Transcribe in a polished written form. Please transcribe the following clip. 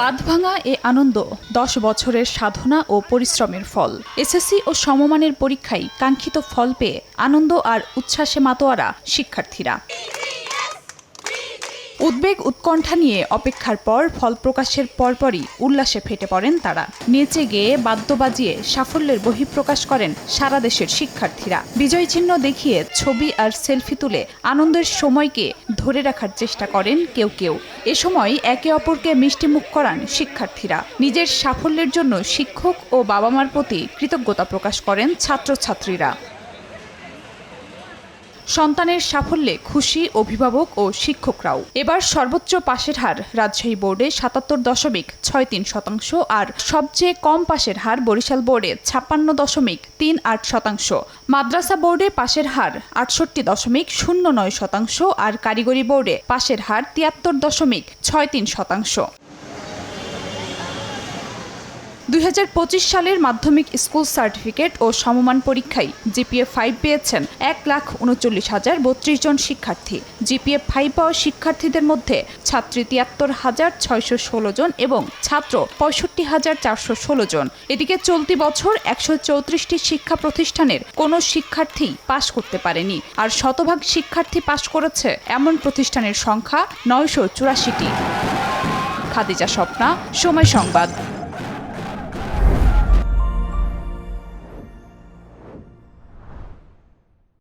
বাঁধ ভাঙা এ আনন্দ 10 বছরের সাধনা ও পরিশ্রমের ফল। এসএসসি ও সমমানের পরীক্ষায় কাঙ্ক্ষিত ফল পেয়ে আনন্দ আর উচ্ছ্বাসে মাতোয়ারা শিক্ষার্থীরা। উদ্বেগ উৎকণ্ঠা নিয়ে অপেক্ষার পর ফল প্রকাশের পরপরই উল্লাসে ফেটে পড়েন তারা। নেচে গেয়ে বাদ্য বাজিয়ে সাফল্যের বহিঃপ্রকাশ করেন সারা দেশের শিক্ষার্থীরা। বিজয় চিহ্ন দেখিয়ে ছবি আর সেলফি তুলে আনন্দের সময়কে ধরে রাখার চেষ্টা করেন কেউ কেউ। এ সময় একে অপরকে মিষ্টিমুখ করান শিক্ষার্থীরা। নিজের সাফল্যের জন্য শিক্ষক ও বাবা মার প্রতি কৃতজ্ঞতা প্রকাশ করেন ছাত্রছাত্রীরা। সন্তানের সাফল্যে খুশি অভিভাবক ও শিক্ষকরাও। এবার সর্বোচ্চ পাশের হার রাজশাহী বোর্ডে ৭৭.৬৩% আর সবচেয়ে কম পাশের হার বরিশাল বোর্ডে ৫৬.৩৮%। মাদ্রাসা বোর্ডে পাশের হার ৬৮.০৯% আর কারিগরি বোর্ডে পাশের হার ৭৩.৬৩%। ২০২৫ সালের মাধ্যমিক স্কুল সার্টিফিকেট ও সমমান পরীক্ষায় জিপিএ ৫ পেয়েছেন ১,৩৯,০৩২ জন শিক্ষার্থী। জিপিএ ৫ পাওয়া শিক্ষার্থীদের মধ্যে ছাত্রী ৭৩,৬১৬ জন এবং ছাত্র ৬৫,৪১৬ জন। এদিকে চলতি বছর ১৩৪টি শিক্ষা প্রতিষ্ঠানের কোনো শিক্ষার্থী পাশ করতে পারেনি, আর শতভাগ শিক্ষার্থী পাশ করেছে এমন প্রতিষ্ঠানের সংখ্যা ৯৮৪টি। খাদিজা স্বপ্না, সময় সংবাদ।